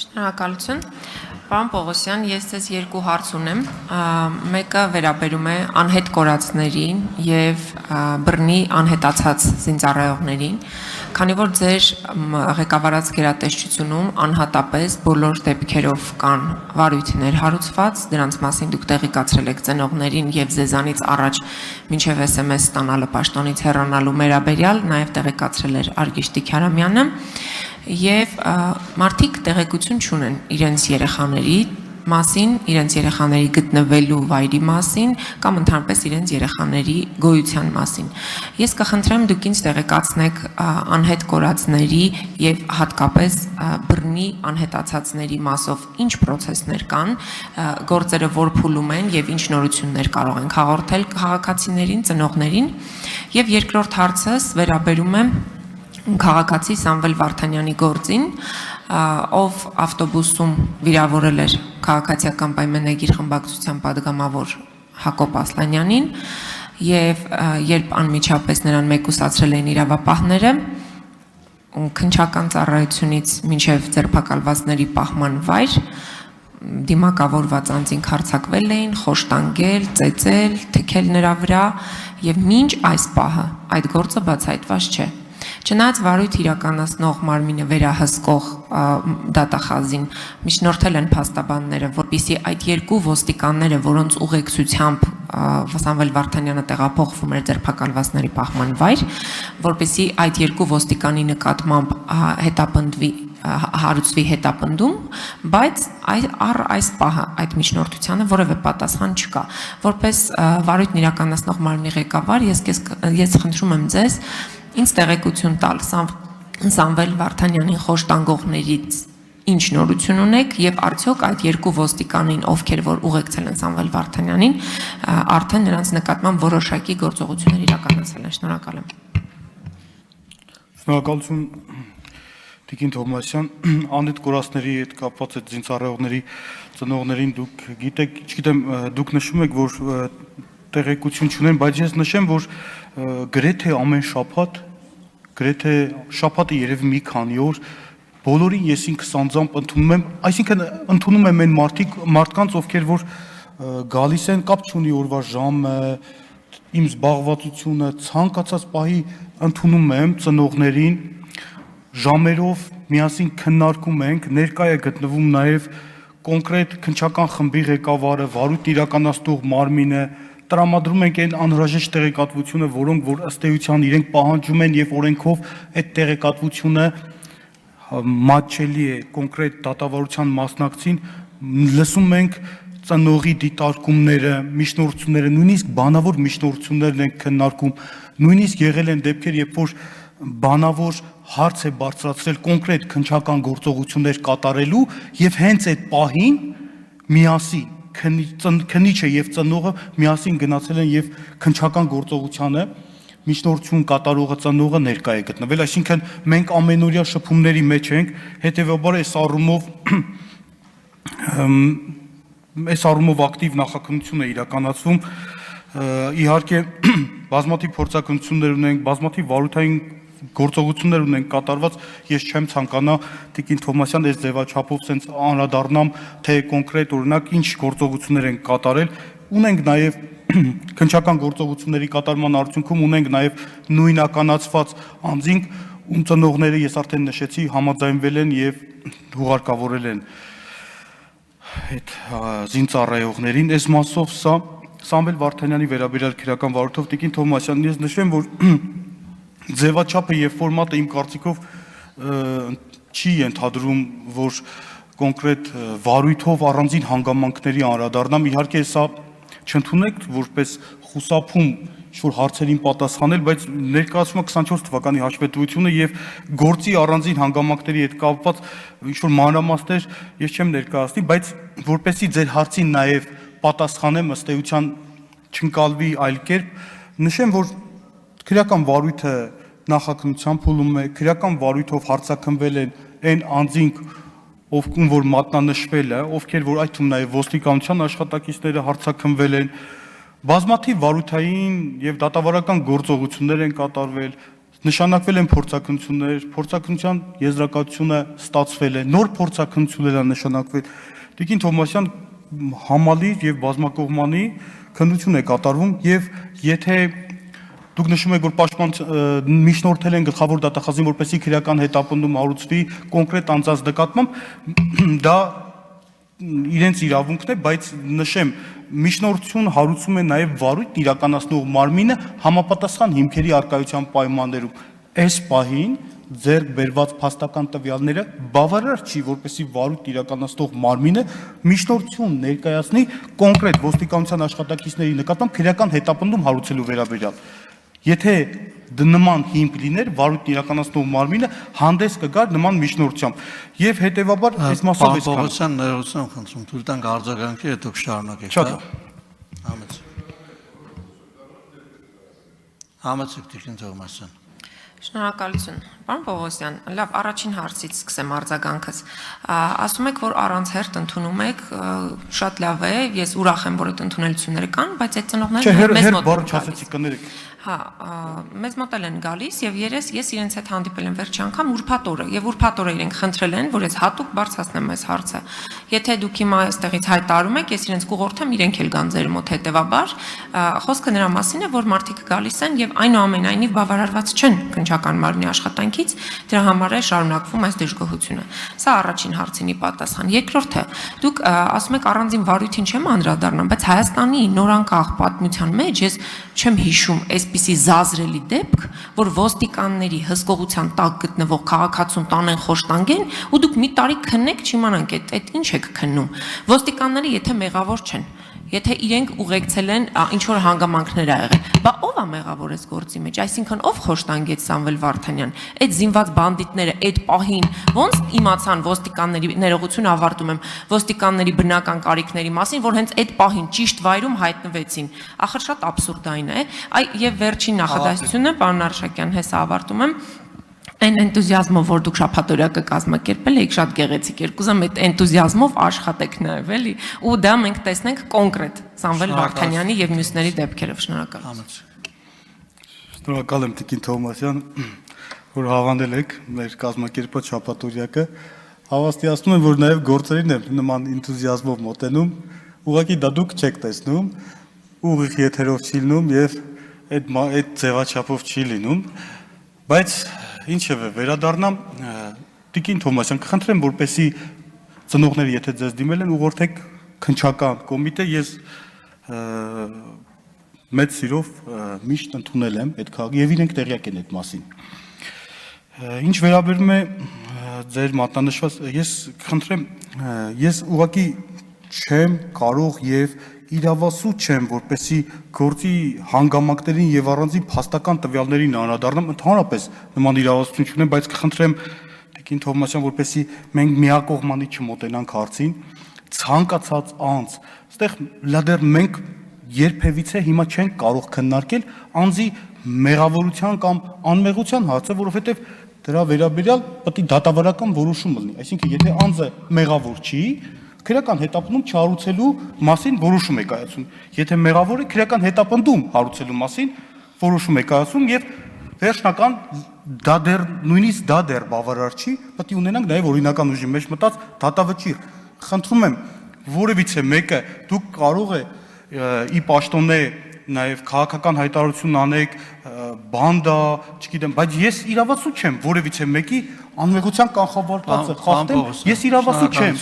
Շնորհակալություն։ Պարոն Պողոսյան, ես ձեզ երկու հարց ունեմ։ Մեկը վերաբերում է անհետ կորածներին եւ բռնի անհետացած զինծառայողներին, քանի որ ձեր ղեկավարած գերատեսչությունում անհատապես բոլոր դեպքերով կան վարույթներ հարուցված, դրանց մասին դուք տեղեկացրել եք ծնողներին եւ ձեզանից առաջ մինչեւ SMS ստանալը պաշտոնից հեռանալու մերաբերյալ, նաեւ տեղեկացրել էր Արգիշտի Քարամյանը։ Եվ մարդիկ տեղեկություն չունեն իրենց երեխաների մասին, իրենց երեխաների գտնվելու վայրի մասին կամ ընդհանրապես իրենց երեխաների գոյության մասին։ Ես կխնդրեմ դուք ինձ տեղեկացնեք անհետ կորածների եւ հատկապես բռնի անհետացածների մասով ինչ process-ներ կան, գործերը որ փուլում են եւ ինչ նորություններ կարող են հաղորդել քաղաքացիներին, ծնողներին։ Եւ երկրորդ հարցս վերաբերում է քաղաքացի Սամվել Վարդանյանի գործին, ով ավտոբուսում վիրավորել էր քաղաքացիական պայմանագիր խմբակցության падգամավոր Հակոբ Ասլանյանին եւ երբ անմիջապես նրան մեկուսացրել էին իրավապահները, քննչական ծառայությունից մինչեւ ձերբակալվածների պահման վայր դիմակավորված անձինք հարձակվել էին, խոշտանգել, ծեծել, թքել նրա վրա եւ մինչ այս պահը այդ գործը բացահայտված չէ։ Չնայած վարույթ իրականացնող մարմինը վերահսկող դատախազին միջնորդել են փաստաբանները, որպեսզի այդ երկու ոստիկանները, որոնց ուղեկցությամբ Սամվել Վարդանյանը տեղափոխվում էր ձերբակալվածների պահման վայր, որպեսզի այդ երկու ոստիկանի նկատմամբ հետապնդվի հարուցվի հետապնդում, բայց այս պահը այդ միջնորդությանը որևէ պատասխան չկա։ Որպես վարույթն իրականացնող մարմնի ղեկավար, ես խնդրում եմ ձեզ ինձ տեղեկություն տալ Սամվել Վարդանյանին խոշտանգողներից ինչ նորություն ունեք եւ արդյոք այդ երկու ոստիկանին, ովքեր որ ուղեկցել են Սամվել Վարդանյանին, արդեն նրանց նկատմամբ որոշակի գործողություններ իրականացել են։ Շնորհակալ եմ։ Շնորհակալություն Տիկին Թովմասյան, անհետ կորածների հետ կապված այդ զինծառայողների ծնողներին դուք գիտեք, չգիտեմ, դուք նշում եք, որ տեղեկություն չունեն, բայց ես նշեմ, որ գրեթե ամեն շաբաթ, գրեթե շաբաթը երևի մի քանի օր բոլորին ես ինքս անձամբ ընդունում եմ, այսինքն ընդունում եմ այն մարդկանց, ովքեր որ գալիս են, կապ չունի օրվա ժամը, իմ զբաղվածությունը, ցանկացած պահի ընդունում եմ ծնողներին, ժամերով միասին քննարկում ենք, ներկա է գտնվում նաև կոնկրետ քննչական խմբի ղեկավարը, վարույթ իրականացնող մարմինը, տրամադրում ենք այն անհրաժեշտ տեղեկատվությունը, որոնք որ ըստ էության իրենք պահանջում են եւ օրենքով այդ տեղեկատվությունը մատչելի է կոնկրետ դատավարության մասնակցին, լսում ենք ծնողի դիտարկումները, միջնորդությունները, նույնիսկ բանավոր միջնորդություններն են քննարկում, նույնիսկ եղել են դեպքեր, երբ որ բանավոր հարց է բարձրացրել կոնկրետ քննչական գործողություններ կատարելու եւ հենց այդ պահին միասին քննիչը եւ ծնողը միասին գնացել են եւ քննչական գործողությանը միջնորդություն կատարողը ծնողը ներկա է գտնվել, այսինքն մենք ամենօրյա շփումների մեջ ենք, հետեւաբար այս առումով ակտիվ նախաքննություն է իրականացվում, իհարկե բազմաթիվ փորձակնություններ ունենք, բազմաթիվ վարույթային գործողություններ ունենք կատարված, ես չեմ ցանկանա Տիկին Թովմասյան այս ձևաչափով sense անդրադառնամ, թե կոնկրետ օրինակ ինչ գործողություններ են կատարել, ունենք նաև քննչական գործողությունների կատարման արդյունքում ունենք նաև նույնականացված անձինք, ում ծնողները ես արդեն նշեցի, համաձայնվել են եւ հուղարկավորել են այդ զինծառայողներին, այս մասով սա Սամվել Վարդանյանի վերաբերյալ քրեական վարույթով Տիկին Թովմասյան, ես նշեմ, որ ձևաչափը եւ ֆորմատը իմ կարծիքով չի ընդհանրում, որ կոնկրետ վարույթով առանձին հանգամանքների անդրադառնամ, իհարկե սա չընդունեք որպես խուսափում ինչ-որ հարցերին պատասխանել, բայց ներկայացումը 24 թվականի հաշվետվությունը եւ գործի առանձին հանգամանքների հետ կապված ինչ-որ մանրամասներ ես չեմ ներկայացնի, բայց որպեսզի ձեր հարցին նաեւ պատասխանեմ, ըստ էության չընկալվի այլ կերպ, նշեմ, որ քրեական վարույթը նախաքննության փուլում է, քրեական վարույթով հարձակվել են այն անձինք, ովքեր որ մատնանշվել է, ովքեր որ այդ թվում նաև ոստիկանության աշխատակիցները հարձակվել են, բազմաթիվ վարույթային եւ դատավարական գործողություններ են կատարվել, նշանակվել են փորձակնություններ, փորձակնության եզրակացությունը ստացվել է, նոր փորձակնություններ են նշանակվել։ Տիկին Թովմասյան համալիր եւ բազմակողմանի քննություն է կատարվում եւ եթե դուք նշում եք, որ պաշտպան միջնորդել են գլխավոր դատախազին, որպեսզի քրեական հետապնդում հարուցվի կոնկրետ անձանց նկատմամբ, դա իրենց իրավունքն է, բայց նշեմ, միջնորդություն հարուցում է նաև վարույթ իրականացնող մարմինը համապատասխան հիմքերի արկայության պայմաններում։ Այս պահին ձեռք բերված փաստական տվյալները բավարար չի, որպեսզի վարույթ իրականացնող մարմինը միջնորդություն ներկայացնի կոնկրետ ոստիկանության աշխատակիցների նկատմամբ քրեական հետապնդում հարուցելու վերաբերյալ։ Եթե նման հիմք լիներ, վարույթ իրականացնող մարմինը հանդես կգար նման միջնորդությամբ։ Եվ հետևաբար այս մասով էս կան։ Պարոն ներողություն խնդրում, թույլ տանք արձագանքի, հետո կշարունակեք։ Շատ Համեցեք Տիկին Թովմասյան։ Շնորհակալություն։ Պարոն Պողոսյան, լավ, առաջին հարցից սկսեմ արձագանքս։ Ասում եք, որ առանց հերթ ընդունում եք, շատ լավ է, ես ուրախ եմ, որ այդ ընդունելությունները կան, բայց այդ ծնողները մեզ մոտ բառը չասեցի կներեք։ Հա, մեզ մոտ են գալիս եւ ես իրենց հետ հանդիպել եմ վերջի անգամ ուրբաթ օրը եւ ուրբաթ օրը իրենք խնդրել են, որ ես հատուկ բարձրացնեմ այս հարցը։ Եթե դուք հիմա այստեղից հայտարարում եք, ես իրենց կուղորդեմ, իրենք էլ կան ձեր մոտ հետեւաբար, խոսքը նրա մասին է, որ մարդիկ գալիս են եւ այնուամենայնիվ բավարարված չեն քննչական մարմնի աշխատանքից, դրա համար է շարունակվում այս դժգոհությունը։ Սա առաջին հարցինի պատասխան։ Երկրորդը, դուք ասում եք առանձին վարույթին չեմ անդրադառնամ, բայց Հայաստանի նորանկախ պատմության մեջ ես չեմ հիշում այսպիսի զազրելի դեպք, որ ոստիկանների հսկողության տակ գտնվող քաղաքացուն տանեն խոշտանգեն ու դուք մի տարի քննեք չիմանանք այդ ինչ եք քննում։ Ոստիկանները եթե մեղավոր չեն, եթե իրենք ուղեկցել են ինչ որ հանգամանքներ ա եղել, բա ով է մեղավոր այս գործի մեջ, այսինքն ով խոշտանգեց Սամվել Վարդանյան, այդ զինված բանդիտները այդ պահին ոնց իմացան ոստիկանների ներողություն ավարտում եմ ոստիկանների բնական կարիքների մասին, որ հենց այդ պահին ճիշտ վայրում հայտնվեցին, ախր շատ աբսուրդային է, եւ վերջին նախադասությունը, պարոն Արշակյան, հեսա ավարտում եմ, այն էնտուզիազմով, որ դուք շաբաթօրյա կկազմակերպել եք, շատ գեղեցիկ էր, կուզեմ այդ էնտուզիազմով աշխատեք նաև, էլի, ու դա մենք տեսնենք կոնկրետ Սամվել Վարդանյանի եւ մյուսների դեպքերով, շնորհակալություն։ Շնորհակալ եմ Տիկին Թովմասյան, որ հավանել եք մեր կազմակերպած շաբաթօրյակը։ Հավաստիացնում եմ, որ նաև գործերին եմ նման էնտուզիազմով մոտենում, ուղղակի դա դուք չեք տեսնում, ուղիղ եթերով չի լինում եւ այդ ձևաչափով չի լինում, բայց ինչևէ վերադառնամ Տիկին Թովմասյան, կխնդրեմ, որպեսզի ծնողները եթե ձեզ դիմել են, ուղղորդեք քննչական կոմիտե, ես մեծ սիրով միշտ ընդունել եմ այդ քաղաքի եւ իրենք տեղյակ են այդ մասին։ Ինչ վերաբերում է ձեր մատնանշված, ես կխնդրեմ, ես ուղղակի չեմ կարող եւ իրավասու չեմ, որպեսզի գործի հանգամանքներին եւ առանձին փաստական տվյալներին անդրադառնամ, ընդհանրապես նման իրավասություն չունեմ, բայց կխնդրեմ Տիկին Թովմասյան, որպեսզի մենք միակողմանի չմոտենանք հարցին, ցանկացած անձ, այստեղ լադեր մենք երբևիցե հիմա չենք կարող քննարկել անձի մեղավորության կամ անմեղության հարցը, որովհետեւ դրա վերաբերյալ պետք է դատավարական որոշում լինի, այսինքն եթե անձը մեղավոր չի, քրեական հետապնդում չհարուցելու մասին որոշում է կայացում։ Եթե մեղավոր է, քրեական հետապնդում հարուցելու մասին որոշում է կայացում եւ վերջնական դա դեռ նույնիսկ դա դեռ բավարար չի, պետք է ունենանք նաեւ օրինական ուժի մեջ մտած դատավճիռ։ Խնդրում եմ, որևիցե մեկը դուք կարող է ի պաշտոնե նաև քաղաքական հայտարարություն անեք, բանդա, չգիտեմ, բայց ես իրավասու չեմ որևիցե մեկի անմեղության կանխավարկածը խախտեմ, ես իրավասու չեմ։